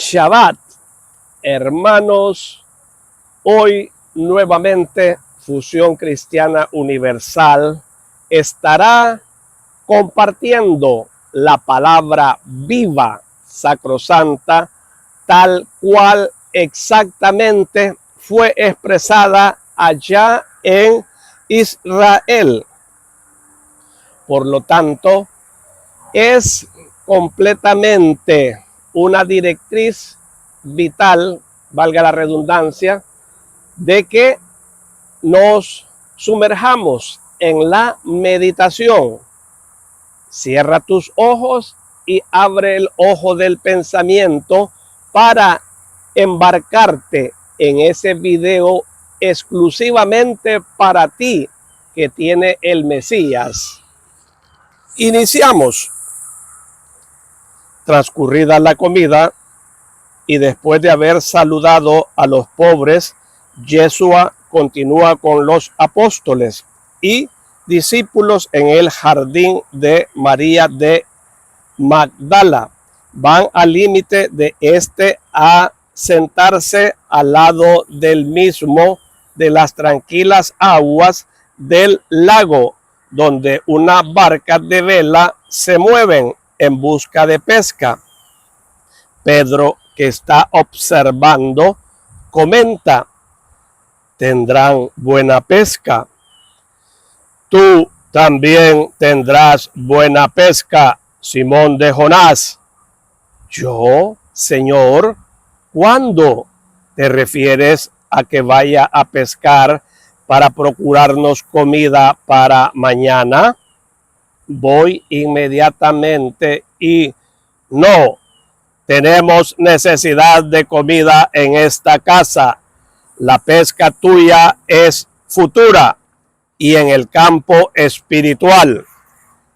Shabbat, hermanos. Hoy nuevamente Fusión Cristiana Universal estará compartiendo la palabra viva, sacrosanta, tal cual exactamente fue expresada allá en Israel. Por lo tanto, es completamente una directriz vital, valga la redundancia, de que nos sumerjamos en la meditación. Cierra tus ojos y abre el ojo del pensamiento para embarcarte en ese video exclusivamente para ti que tiene el Mesías. Iniciamos. Transcurrida la comida y después de haber saludado a los pobres, Yeshua continúa con los apóstoles y discípulos en el jardín de María de Magdala. Van al límite de este a sentarse al lado del mismo de las tranquilas aguas del lago, donde unas barcas de vela se mueven en busca de pesca. Pedro, que está observando, comenta: tendrán buena pesca. Tú también tendrás buena pesca, Simón de Jonás. Yo, Señor, ¿cuándo? ¿Te refieres a que vaya a pescar para procurarnos comida para mañana? Voy inmediatamente y no tenemos necesidad de comida en esta casa. La pesca tuya es futura y en el campo espiritual,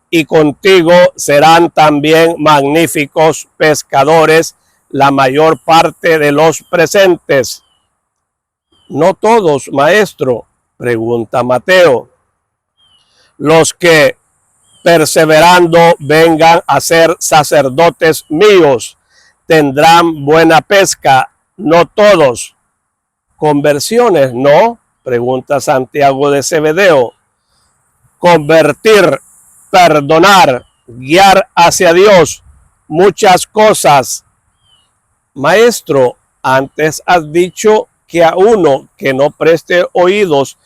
y contigo serán también magníficos pescadores la mayor parte de los presentes. No todos, maestro, pregunta Mateo. Los que perseverando vengan a ser sacerdotes míos tendrán buena pesca, no todos. Conversiones, ¿no? Pregunta Santiago de Zebedeo. Convertir, perdonar, guiar hacia Dios, muchas cosas. Maestro, antes has dicho que a uno que no preste oídos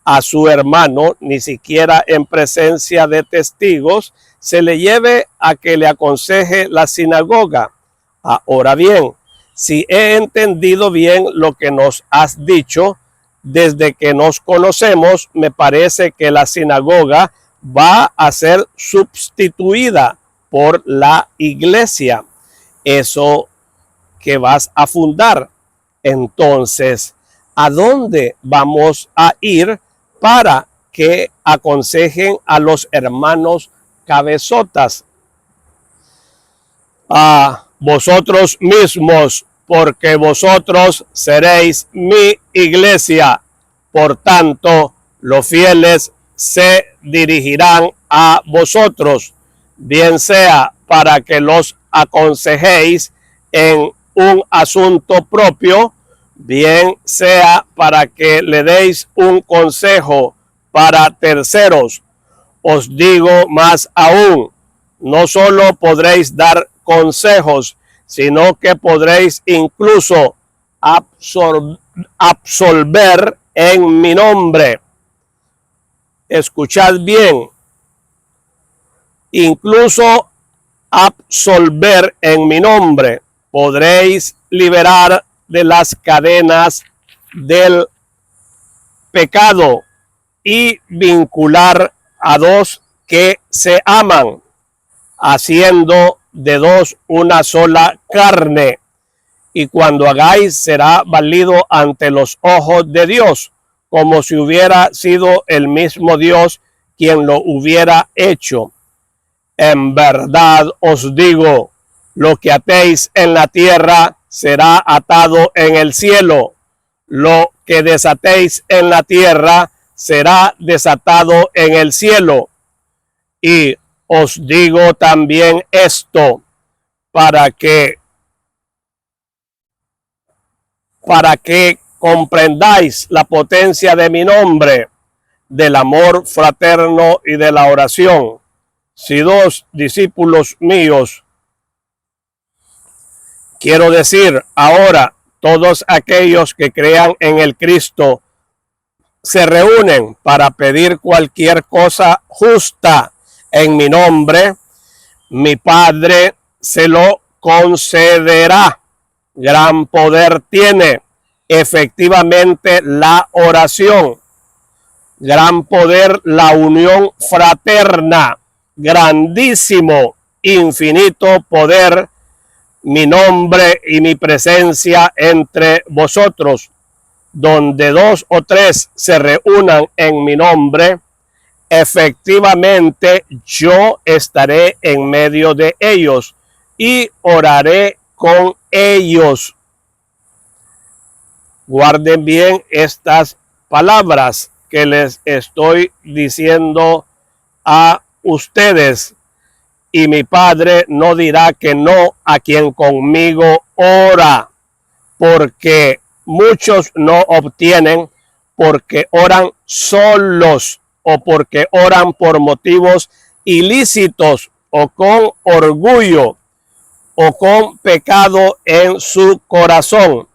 a su hermano, ni siquiera en presencia de testigos, se le lleve a que le aconseje la sinagoga. Ahora bien, si he entendido bien lo que nos has dicho, desde que nos conocemos, me parece que la sinagoga va a ser sustituida por la iglesia. Eso que vas a fundar. Entonces, ¿a dónde vamos a ir para que aconsejen a los hermanos cabezotas? A vosotros mismos, porque vosotros seréis mi iglesia. Por tanto, los fieles se dirigirán a vosotros, bien sea para que los aconsejéis en un asunto propio, bien sea para que le deis un consejo para terceros. Os digo más aún, no solo podréis dar consejos, sino que podréis incluso absolver en mi nombre. Escuchad bien, incluso absolver en mi nombre. Podréis liberar de las cadenas del pecado y vincular a dos que se aman, haciendo de dos una sola carne. Y cuando hagáis, será válido ante los ojos de Dios, como si hubiera sido el mismo Dios quien lo hubiera hecho. En verdad os digo, lo que atéis en la tierra será atado en el cielo. Lo que desatéis en la tierra será desatado en el cielo. Y os digo también esto, para que para que comprendáis la potencia de mi nombre, del amor fraterno y de la oración. Si dos discípulos míos, quiero decir ahora, todos aquellos que crean en el Cristo, se reúnen para pedir cualquier cosa justa en mi nombre, mi Padre se lo concederá. Gran poder tiene efectivamente la oración. Gran poder la unión fraterna. Grandísimo, infinito poder mi nombre y mi presencia entre vosotros. Donde dos o tres se reúnan en mi nombre, efectivamente yo estaré en medio de ellos y oraré con ellos. Guarden bien estas palabras que les estoy diciendo a ustedes. Y mi Padre no dirá que no a quien conmigo ora, porque muchos no obtienen porque oran solos o porque oran por motivos ilícitos o con orgullo o con pecado en su corazón.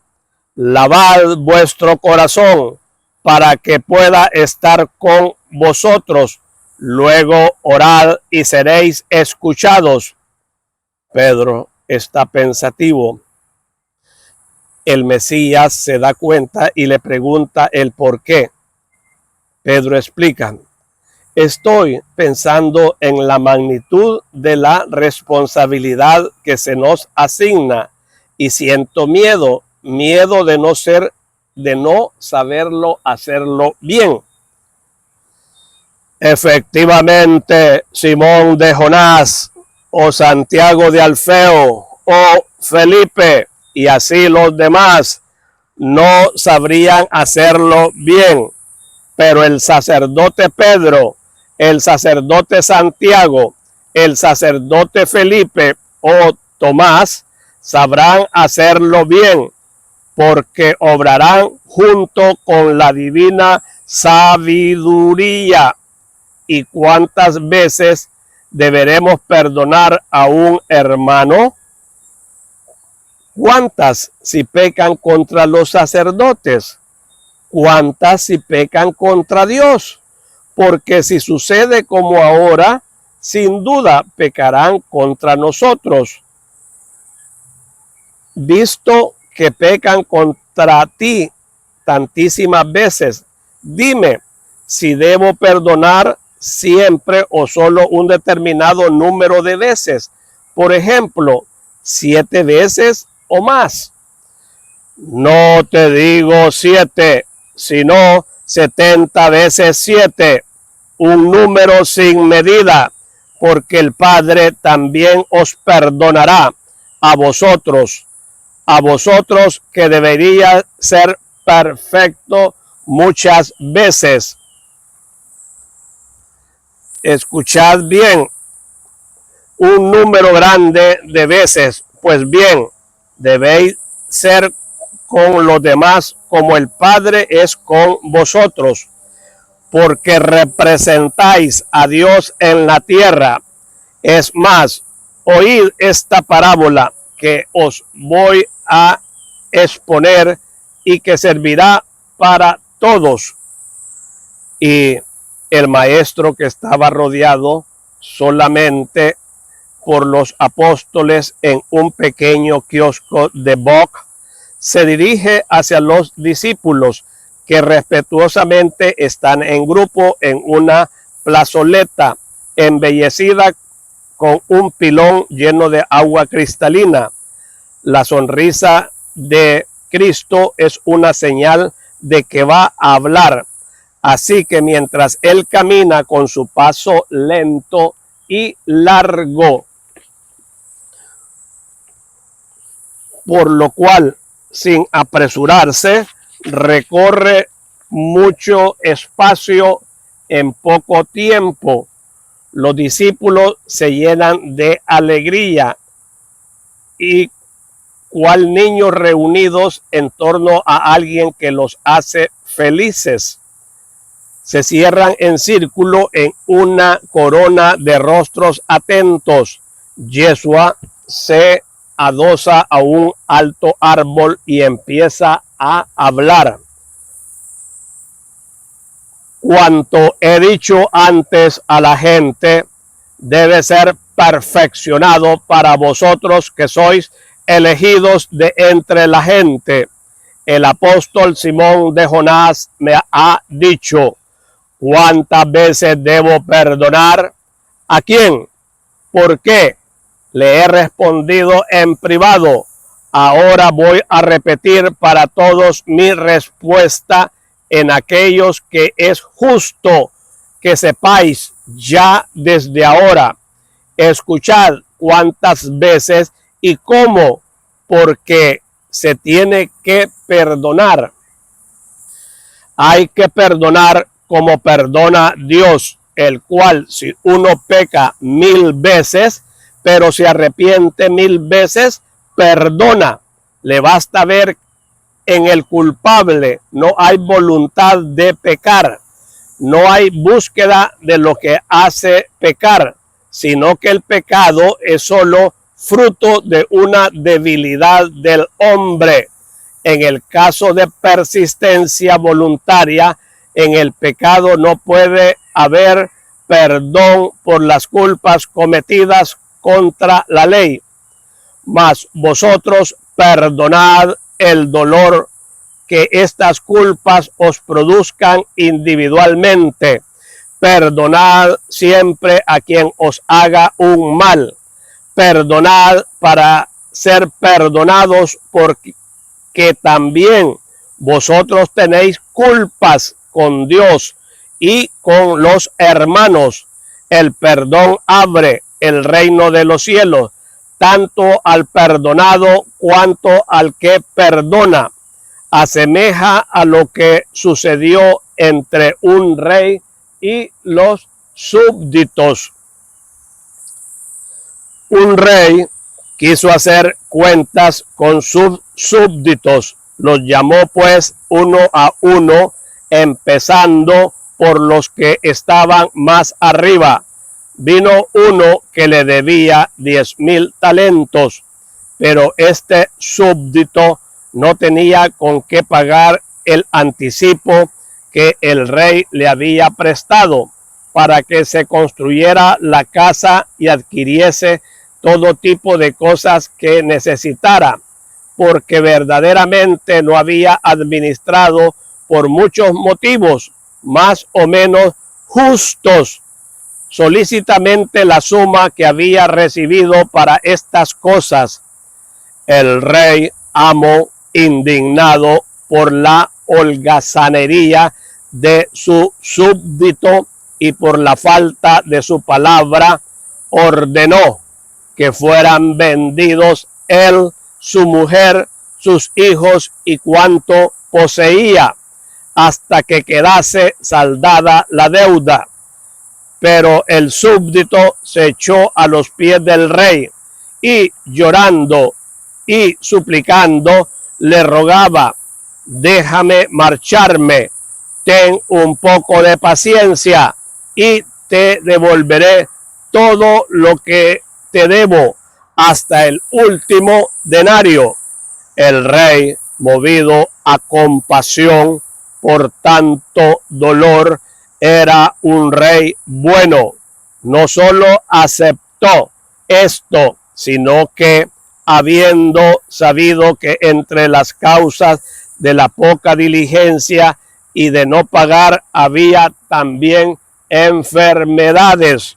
Lavad vuestro corazón para que pueda estar con vosotros. Luego orad y seréis escuchados. Pedro está pensativo. El Mesías se da cuenta y le pregunta el por qué. Pedro explica: estoy pensando en la magnitud de la responsabilidad que se nos asigna y siento miedo de no saberlo hacerlo bien. Efectivamente, Simón de Jonás, o Santiago de Alfeo, o Felipe, y así los demás, no sabrían hacerlo bien. Pero el sacerdote Pedro, el sacerdote Santiago, el sacerdote Felipe o Tomás sabrán hacerlo bien, porque obrarán junto con la divina sabiduría. ¿Y cuántas veces deberemos perdonar a un hermano? ¿Cuántas si pecan contra los sacerdotes? ¿Cuántas si pecan contra Dios? Porque si sucede como ahora, sin duda pecarán contra nosotros. Visto que pecan contra ti tantísimas veces, dime si debo perdonar siempre o solo un determinado número de veces. Por ejemplo, 7 veces o más. No te digo 7, sino 70 veces 7, un número sin medida, porque el Padre también os perdonará a vosotros que debería ser perfecto muchas veces. Escuchad bien, un número grande de veces. Pues bien, debéis ser con los demás como el Padre es con vosotros, porque representáis a Dios en la tierra. Es más, oíd esta parábola que os voy a exponer y que servirá para todos. Y el maestro, que estaba rodeado solamente por los apóstoles en un pequeño kiosco de Boc, se dirige hacia los discípulos, que respetuosamente están en grupo en una plazoleta embellecida con un pilón lleno de agua cristalina. La sonrisa de Cristo es una señal de que va a hablar. Así que mientras él camina con su paso lento y largo, por lo cual, sin apresurarse, recorre mucho espacio en poco tiempo, los discípulos se llenan de alegría y cual niños reunidos en torno a alguien que los hace felices. Se cierran en círculo en una corona de rostros atentos. Yeshua se adosa a un alto árbol y empieza a hablar. Cuanto he dicho antes a la gente debe ser perfeccionado para vosotros que sois elegidos de entre la gente. El apóstol Simón de Jonás me ha dicho: ¿cuántas veces debo perdonar? ¿A quién? ¿Por qué? Le he respondido en privado. Ahora voy a repetir para todos mi respuesta en aquellos que es justo que sepáis ya desde ahora. Escuchad cuántas veces y cómo, porque se tiene que perdonar. Hay que perdonar como perdona Dios, el cual si uno peca 1000 veces, pero se arrepiente 1000 veces, perdona. Le basta ver en el culpable, no hay voluntad de pecar, no hay búsqueda de lo que hace pecar, sino que el pecado es solo fruto de una debilidad del hombre. En el caso de persistencia voluntaria, en el pecado no puede haber perdón por las culpas cometidas contra la ley. Mas vosotros perdonad el dolor que estas culpas os produzcan individualmente. Perdonad siempre a quien os haga un mal. Perdonad para ser perdonados, porque también vosotros tenéis culpas con Dios y con los hermanos. El perdón abre el reino de los cielos, tanto al perdonado cuanto al que perdona. Asemeja a lo que sucedió entre un rey y los súbditos. Un rey quiso hacer cuentas con sus súbditos. Los llamó pues uno a uno, empezando por los que estaban más arriba. Vino uno que le debía 10,000 talentos, pero este súbdito no tenía con qué pagar el anticipo que el rey le había prestado para que se construyera la casa y adquiriese todo tipo de cosas que necesitara, porque verdaderamente no había administrado por muchos motivos más o menos justos solícitamente la suma que había recibido para estas cosas. El rey amo, indignado por la holgazanería de su súbdito y por la falta de su palabra, ordenó que fueran vendidos él, su mujer, sus hijos y cuanto poseía, hasta que quedase saldada la deuda. Pero el súbdito se echó a los pies del rey y, llorando y suplicando, le rogaba: déjame marcharme, ten un poco de paciencia y te devolveré todo lo que te debo, hasta el último denario. El rey, movido a compasión por tanto dolor, era un rey bueno. No solo aceptó esto, sino que, habiendo sabido que entre las causas de la poca diligencia y de no pagar había también enfermedades,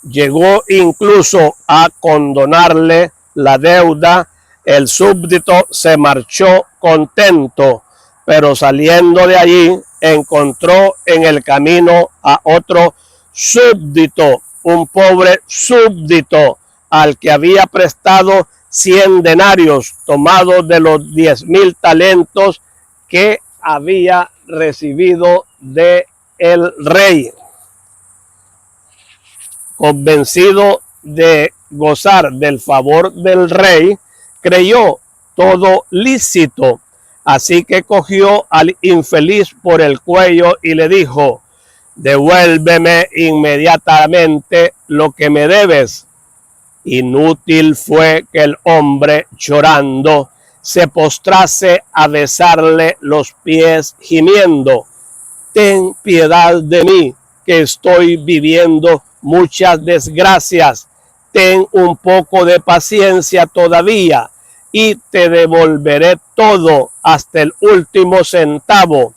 llegó incluso a condonarle la deuda. El súbdito se marchó contento, pero saliendo de allí encontró en el camino a otro súbdito, un pobre súbdito al que había prestado 100 denarios tomados de los 10,000 talentos que había recibido de el rey. Convencido de gozar del favor del rey, creyó todo lícito. Así que cogió al infeliz por el cuello y le dijo: devuélveme inmediatamente lo que me debes. Inútil fue que el hombre, llorando, se postrase a besarle los pies, gimiendo: ten piedad de mí, que estoy viviendo muchas desgracias. Ten un poco de paciencia todavía, y te devolveré todo hasta el último centavo.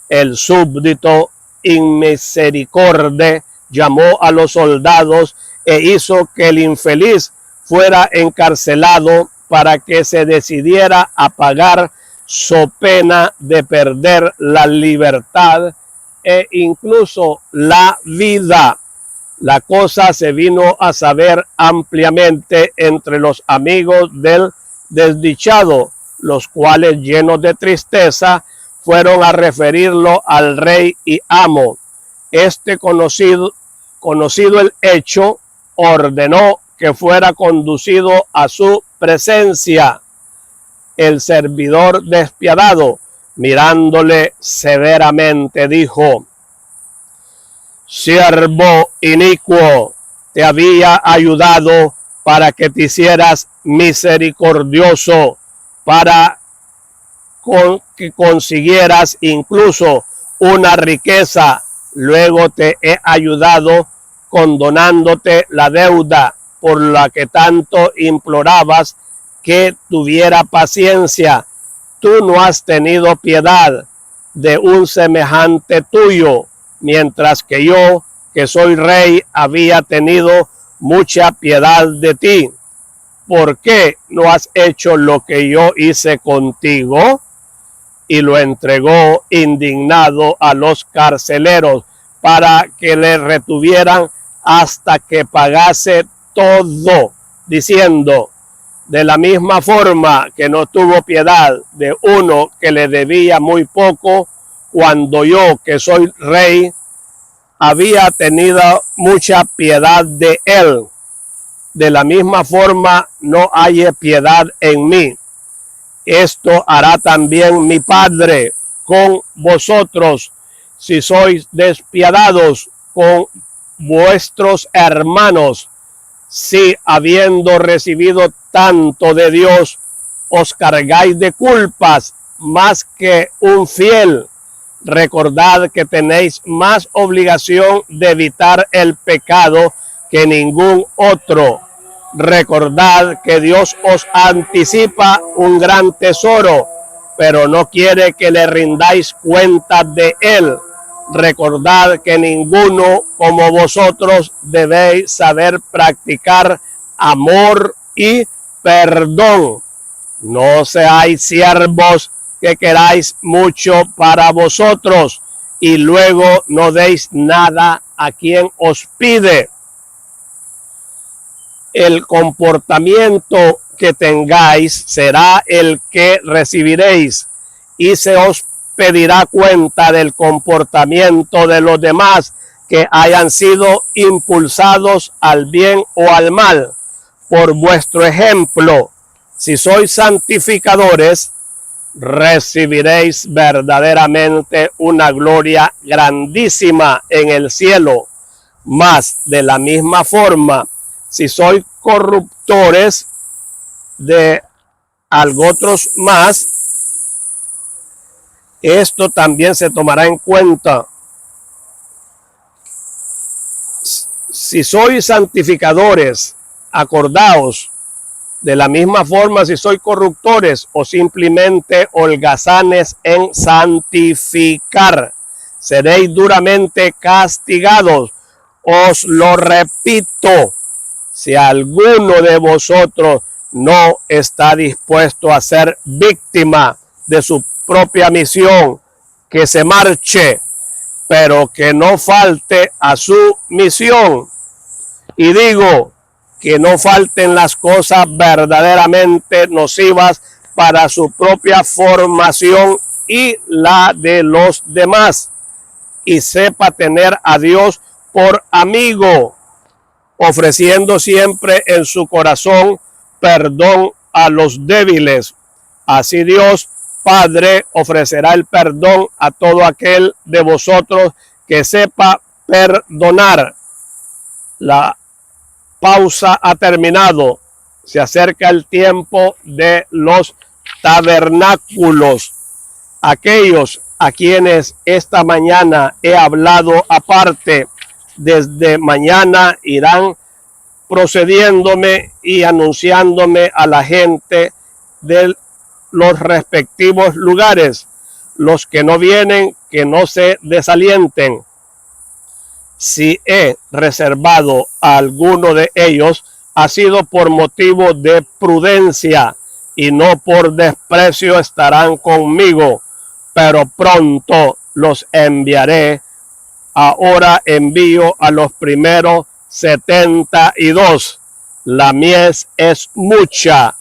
El súbdito inmisericorde llamó a los soldados e hizo que el infeliz fuera encarcelado para que se decidiera a pagar so pena de perder la libertad e incluso la vida. La cosa se vino a saber ampliamente entre los amigos del desdichado, los cuales, llenos de tristeza, fueron a referirlo al rey y amo. Este, conocido el hecho, ordenó que fuera conducido a su presencia. El servidor despiadado, mirándole severamente, dijo: siervo inicuo, te había ayudado para que te hicieras misericordioso, para que consiguieras incluso una riqueza. Luego te he ayudado condonándote la deuda por la que tanto implorabas que tuviera paciencia. Tú no has tenido piedad de un semejante tuyo, mientras que yo, que soy rey, había tenido mucha piedad de ti. ¿Por qué no has hecho lo que yo hice contigo? Y lo entregó indignado a los carceleros para que le retuvieran hasta que pagase todo, diciendo: de la misma forma que no tuvo piedad de uno que le debía muy poco, cuando yo, que soy rey, había tenido mucha piedad de él, de la misma forma no haya piedad en mí. Esto hará también mi Padre con vosotros, si sois despiadados con vuestros hermanos. Si, habiendo recibido tanto de Dios, os cargáis de culpas más que un fiel, recordad que tenéis más obligación de evitar el pecado que ningún otro. Recordad que Dios os anticipa un gran tesoro, pero no quiere que le rindáis cuenta de él. Recordad que ninguno como vosotros debéis saber practicar amor y perdón. No seáis siervos que queráis mucho para vosotros y luego no deis nada a quien os pide. El comportamiento que tengáis será el que recibiréis, y se os pedirá cuenta del comportamiento de los demás que hayan sido impulsados al bien o al mal por vuestro ejemplo. Si sois santificadores, recibiréis verdaderamente una gloria grandísima en el cielo. Mas de la misma forma, si sois corruptores de algo otros más, esto también se tomará en cuenta. Si sois santificadores, acordaos, de la misma forma, si sois corruptores o simplemente holgazanes en santificar, seréis duramente castigados. Os lo repito, si alguno de vosotros no está dispuesto a ser víctima de su propia misión, que se marche, pero que no falte a su misión. Y digo, que no falten las cosas verdaderamente nocivas para su propia formación y la de los demás, y sepa tener a Dios por amigo, ofreciendo siempre en su corazón perdón a los débiles. Así Dios Padre ofrecerá el perdón a todo aquel de vosotros que sepa perdonar. La pausa ha terminado. Se acerca el tiempo de los tabernáculos. Aquellos a quienes esta mañana he hablado aparte, desde mañana irán procediéndome y anunciándome a la gente de los respectivos lugares. Los que no vienen, que no se desalienten. Si he reservado a alguno de ellos, ha sido por motivo de prudencia y no por desprecio. Estarán conmigo, pero pronto los enviaré. Ahora envío a los primeros 72. La mies es mucha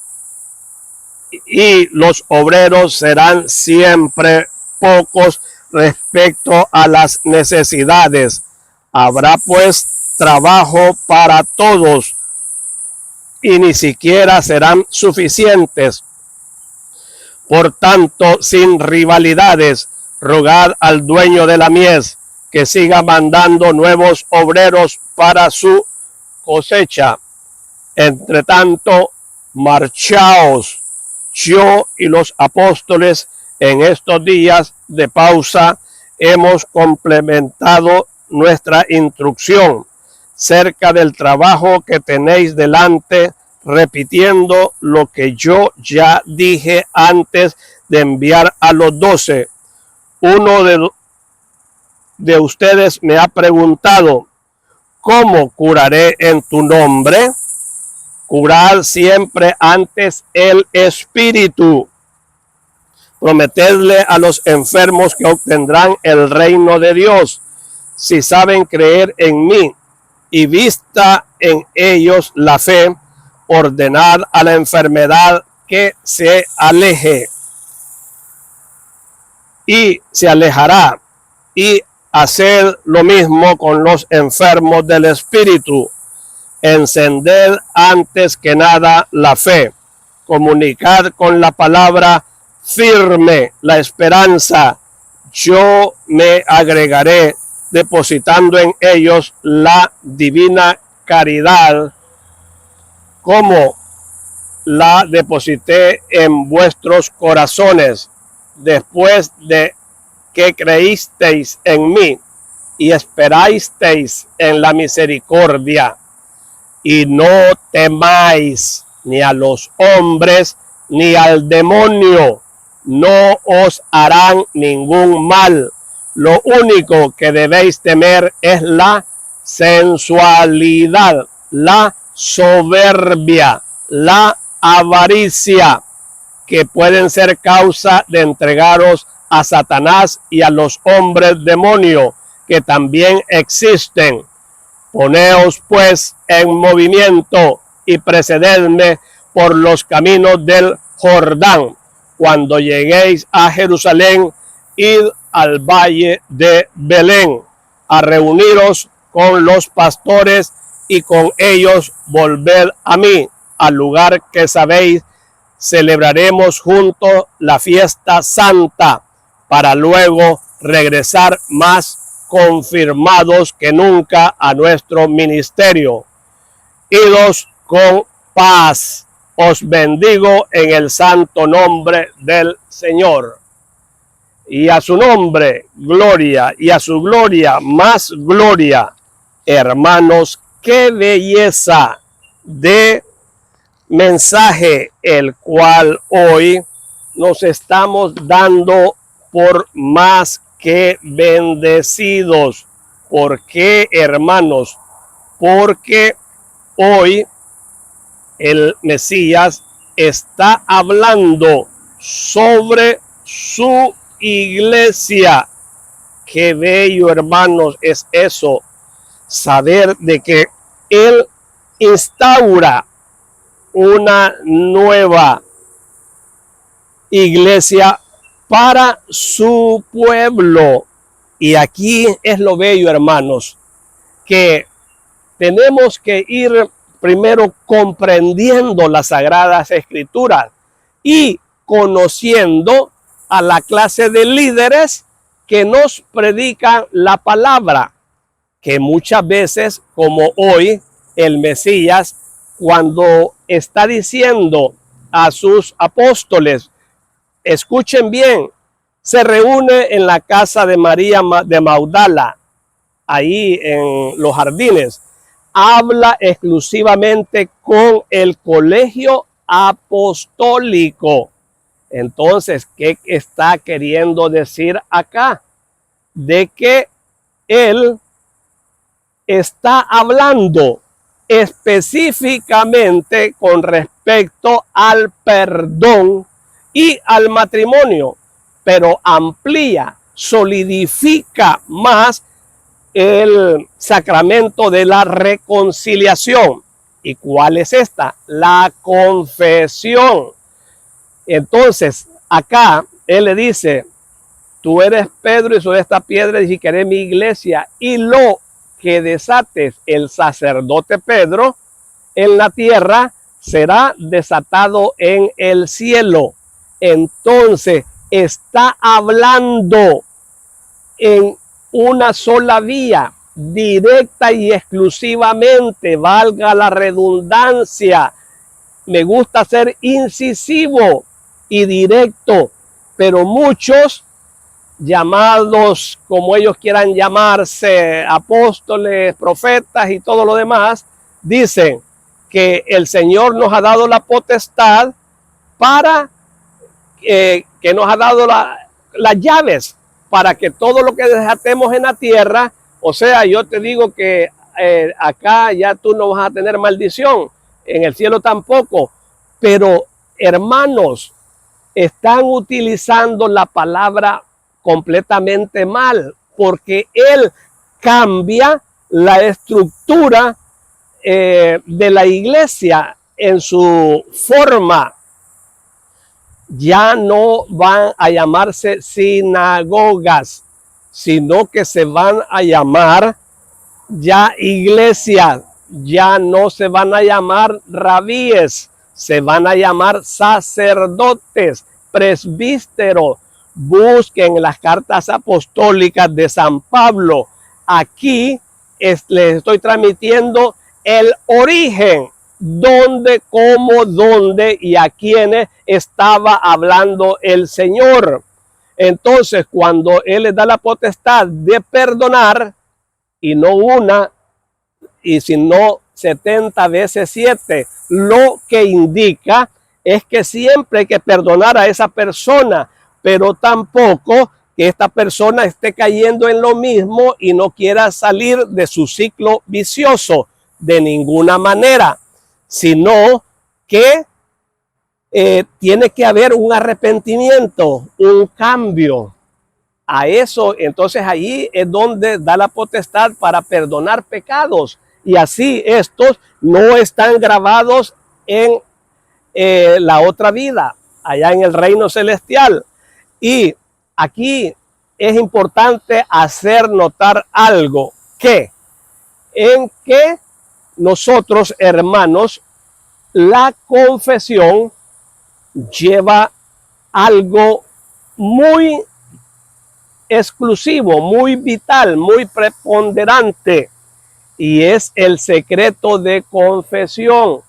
y los obreros serán siempre pocos respecto a las necesidades. Habrá pues trabajo para todos y ni siquiera serán suficientes. Por tanto, sin rivalidades, rogad al dueño de la mies que siga mandando nuevos obreros para su cosecha. Entre tanto, marchaos. Yo y los apóstoles en estos días de pausa hemos complementado nuestra instrucción cerca del trabajo que tenéis delante, repitiendo lo que yo ya dije antes de enviar a los 12. Uno de ustedes me ha preguntado: ¿cómo curaré en tu nombre? Curad siempre antes el espíritu. Prometedle a los enfermos que obtendrán el reino de Dios. Si saben creer en mí y vista en ellos la fe, ordenad a la enfermedad que se aleje y se alejará, y haced lo mismo con los enfermos del espíritu. Encended antes que nada la fe, comunicad con la palabra firme la esperanza. Yo me agregaré, depositando en ellos la divina caridad, como la deposité en vuestros corazones, después de que creísteis en mí y esperasteis en la misericordia. Y no temáis ni a los hombres ni al demonio, no os harán ningún mal. Lo único que debéis temer es la sensualidad, la soberbia, la avaricia, que pueden ser causa de entregaros a Satanás y a los hombres demonio, que también existen. Poneos pues en movimiento y precededme por los caminos del Jordán. Cuando lleguéis a Jerusalén, id al valle de Belén a reuniros con los pastores, y con ellos volved a mí, al lugar que sabéis. Celebraremos juntos la fiesta santa, para luego regresar más confirmados que nunca a nuestro ministerio. Idos con paz. Os bendigo en el santo nombre del Señor. Y a su nombre, gloria, y a su gloria, más gloria. Hermanos, qué belleza de mensaje el cual hoy nos estamos dando por más que bendecidos. ¿Por qué, hermanos? Porque hoy el Mesías está hablando sobre su iglesia. Qué bello, hermanos, es eso, saber de que Él instaura una nueva iglesia para su pueblo. Y aquí es lo bello, hermanos, que tenemos que ir primero comprendiendo las Sagradas Escrituras y conociendo a la clase de líderes que nos predican la palabra, que muchas veces, como hoy, el Mesías, cuando está diciendo a sus apóstoles, escuchen bien, se reúne en la casa de María de Magdala, ahí en los jardines, habla exclusivamente con el colegio apostólico. Entonces, ¿qué está queriendo decir acá? De que él está hablando específicamente con respecto al perdón y al matrimonio, pero amplía, solidifica más el sacramento de la reconciliación. ¿Y cuál es esta? La confesión. Entonces, acá él le dice, tú eres Pedro y sobre esta piedra edificaré mi iglesia, y lo que desates el sacerdote Pedro en la tierra será desatado en el cielo. Entonces está hablando en una sola vía, directa y exclusivamente, valga la redundancia. Me gusta ser incisivo y directo, pero muchos llamados, como ellos quieran llamarse, apóstoles, profetas y todo lo demás, dicen que el Señor nos ha dado la potestad para que nos ha dado las llaves para que todo lo que desatemos en la tierra, o sea, yo te digo que acá ya tú no vas a tener maldición, en el cielo tampoco, pero hermanos, están utilizando la palabra completamente mal, porque él cambia la estructura de la iglesia en su forma. Ya no van a llamarse sinagogas, sino que se van a llamar ya iglesias. Ya no se van a llamar rabíes, se van a llamar sacerdotes, presbíteros. Busquen las cartas apostólicas de San Pablo. Aquí les estoy transmitiendo el origen, dónde, cómo, dónde y a quiénes estaba hablando el Señor. Entonces, cuando Él les da la potestad de perdonar, y no una, y sino 70 veces 7, lo que indica es que siempre hay que perdonar a esa persona, pero tampoco que esta persona esté cayendo en lo mismo y no quiera salir de su ciclo vicioso de ninguna manera, sino que tiene que haber un arrepentimiento, un cambio. A eso, entonces allí es donde da la potestad para perdonar pecados, y así estos no están grabados en la otra vida, allá en el reino celestial. Y aquí es importante hacer notar algo, que en que nosotros, hermanos, la confesión lleva algo muy exclusivo, muy vital, muy preponderante, y es el secreto de confesión.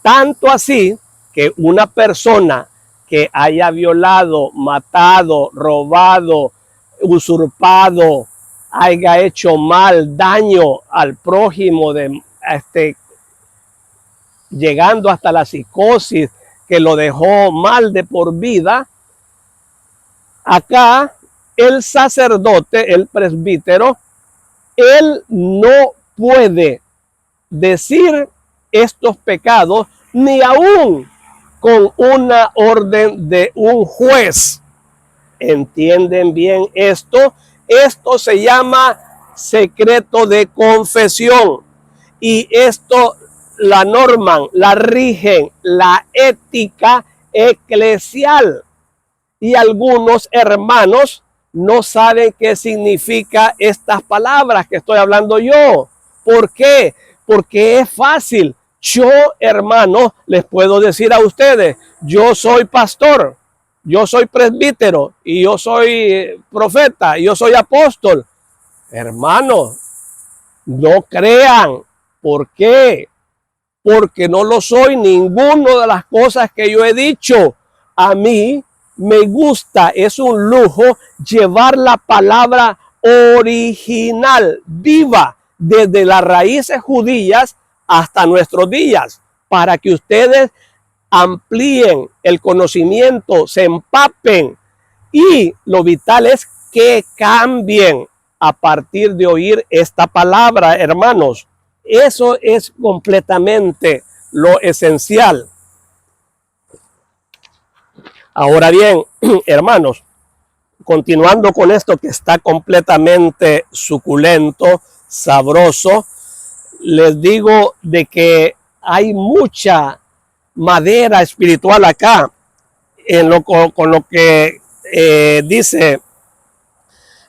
Tanto así que una persona que haya violado, matado, robado, usurpado, haya hecho mal, daño al prójimo, llegando hasta la psicosis, que lo dejó mal de por vida, acá el sacerdote, el presbítero, él no puede decir estos pecados ni aún con una orden de un juez. ¿Entienden bien esto? Esto se llama secreto de confesión, y esto la norman, la rigen, la ética eclesial, y algunos hermanos no saben qué significa estas palabras que estoy hablando yo. ¿Por qué? Porque es fácil. Yo, hermano, les puedo decir a ustedes, yo soy pastor, yo soy presbítero y yo soy profeta, y yo soy apóstol. Hermano, no crean. ¿Por qué? Porque no lo soy ninguna de las cosas que yo he dicho. A mí me gusta, es un lujo llevar la palabra original, viva, desde las raíces judías hasta nuestros días, para que ustedes amplíen el conocimiento, se empapen, y lo vital es que cambien a partir de oír esta palabra, hermanos. Eso es completamente lo esencial. Ahora bien, hermanos, continuando con esto que está completamente suculento, sabroso, les digo de que hay mucha madera espiritual acá con lo que dice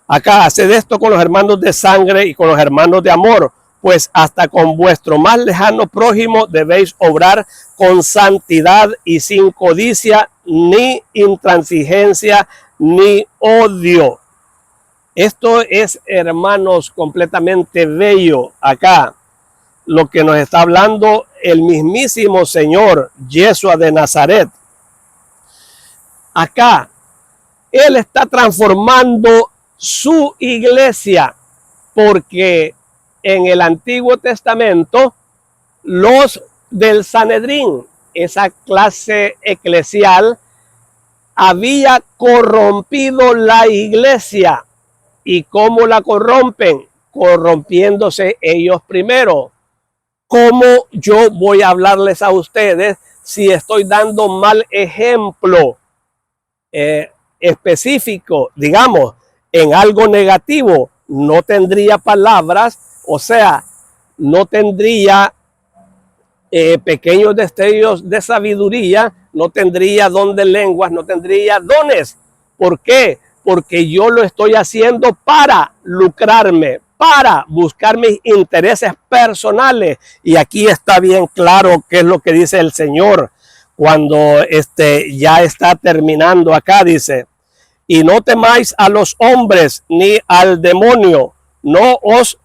acá: haced esto con los hermanos de sangre y con los hermanos de amor, pues hasta con vuestro más lejano prójimo debéis obrar con santidad y sin codicia, ni intransigencia, ni odio. Esto es, hermanos, completamente bello acá, lo que nos está hablando el mismísimo Señor Yeshua de Nazaret. Acá, Él está transformando su iglesia, porque en el Antiguo Testamento, los del Sanedrín, esa clase eclesial, había corrompido la iglesia. ¿Y cómo la corrompen? Corrompiéndose ellos primero. ¿Cómo yo voy a hablarles a ustedes si estoy dando mal ejemplo específico, digamos, en algo negativo? No tendría palabras, o sea, no tendría pequeños destellos de sabiduría, no tendría don de lenguas, no tendría dones. ¿Por qué? Porque yo lo estoy haciendo para lucrarme, para buscar mis intereses personales. Y aquí está bien claro qué es lo que dice el Señor cuando ya está terminando acá. Dice: y no temáis a los hombres ni al demonio, no os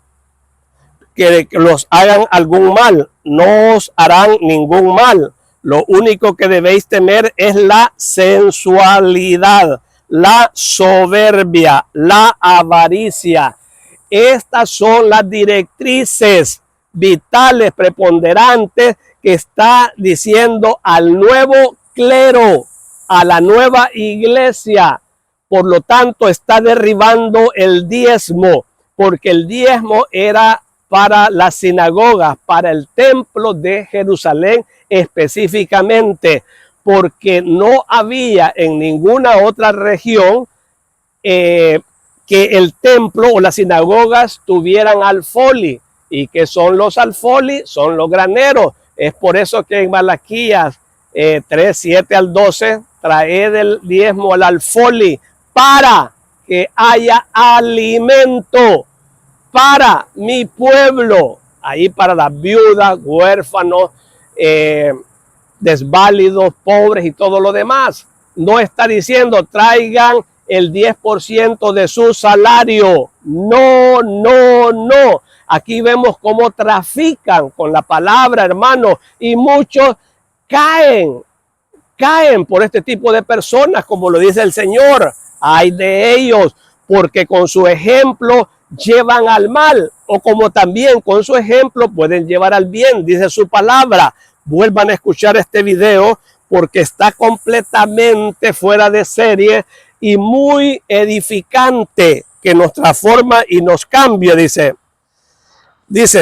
que los hagan algún mal, no os harán ningún mal. Lo único que debéis temer es la sensualidad, la soberbia, la avaricia. Estas son las directrices vitales, preponderantes, que está diciendo al nuevo clero, a la nueva iglesia. Por lo tanto, está derribando el diezmo, porque el diezmo era para las sinagogas, para el templo de Jerusalén específicamente, porque no había en ninguna otra región que el templo o las sinagogas tuvieran alfolí. ¿Y qué son los alfolí? Son los graneros. Es por eso que en Malaquías 3, 7 al 12, traed el diezmo al alfolí para que haya alimento para mi pueblo, ahí para las viudas, huérfanos, desválidos, pobres y todo lo demás. No está diciendo traigan el 10% de su salario. No, no, no. Aquí vemos cómo trafican con la palabra, hermano, y muchos caen por este tipo de personas, como lo dice el Señor. Ay de ellos, porque con su ejemplo llevan al mal, o como también con su ejemplo pueden llevar al bien, dice su palabra. Vuelvan a escuchar este video porque está completamente fuera de serie y muy edificante, que nos transforma y nos cambia. Dice,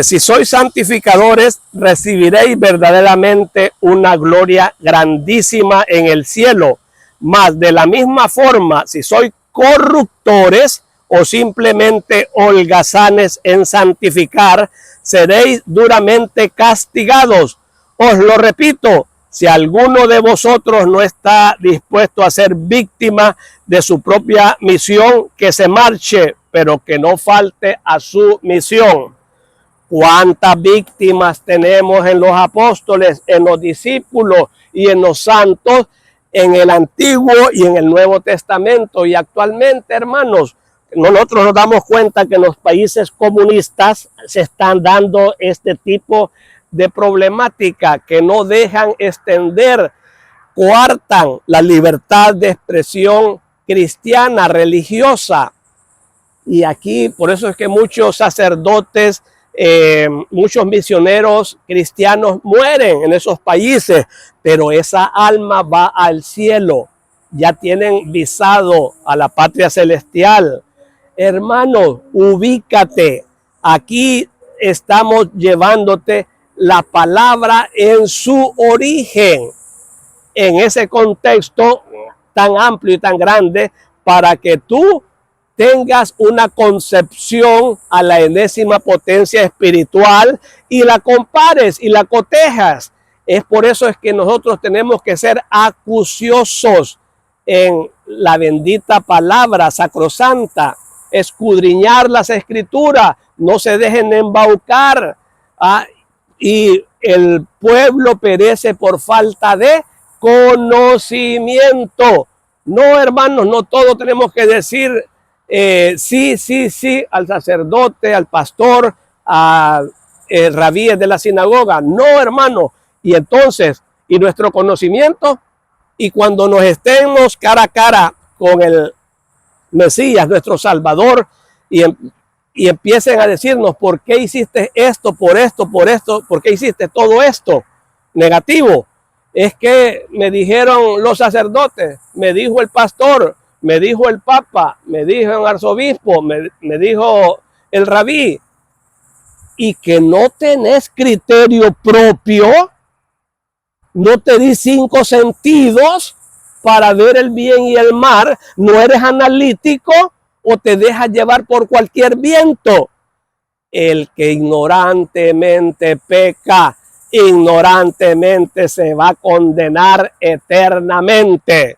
si sois santificadores, recibiréis verdaderamente una gloria grandísima en el cielo. Mas de la misma forma, si sois corruptores o simplemente holgazanes en santificar, seréis duramente castigados. Os lo repito, si alguno de vosotros no está dispuesto a ser víctima de su propia misión, que se marche, pero que no falte a su misión. ¿Cuántas víctimas tenemos en los apóstoles, en los discípulos y en los santos, en el Antiguo y en el Nuevo Testamento? Y actualmente, hermanos, nosotros nos damos cuenta que en los países comunistas se están dando este tipo de problemática, que no dejan extender, coartan la libertad de expresión cristiana, religiosa. Y aquí, por eso es que muchos sacerdotes, muchos misioneros cristianos mueren en esos países, pero esa alma va al cielo, ya tienen visado a la patria celestial. Hermano, ubícate. Aquí estamos llevándote la palabra en su origen, en ese contexto tan amplio y tan grande, para que tú tengas una concepción a la enésima potencia espiritual y la compares y la cotejas. Es por eso es que nosotros tenemos que ser acuciosos en la bendita palabra sacrosanta, escudriñar las escrituras, no se dejen embaucar, y el pueblo perece por falta de conocimiento. No, hermanos, no todo tenemos que decir sí al sacerdote, al pastor, al rabí de la sinagoga. No, hermano. Y entonces, y nuestro conocimiento, y cuando nos estemos cara a cara con el Mesías, nuestro Salvador, y empiecen a decirnos: ¿por qué hiciste esto, por esto, por qué hiciste todo esto negativo? Es que me dijeron los sacerdotes, me dijo el pastor, me dijo el papa, me dijo el arzobispo, me dijo el rabí. Y que no tenés criterio propio, no te di 5 sentidos para ver el bien y el mal, no eres analítico o te dejas llevar por cualquier viento. El que ignorantemente peca, ignorantemente se va a condenar eternamente.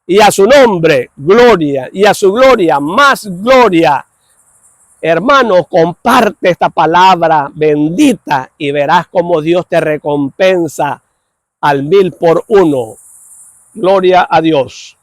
Y a su nombre, gloria, y a su gloria, más gloria. Hermano, comparte esta palabra bendita y verás cómo Dios te recompensa al 1000 por 1. Gloria a Dios.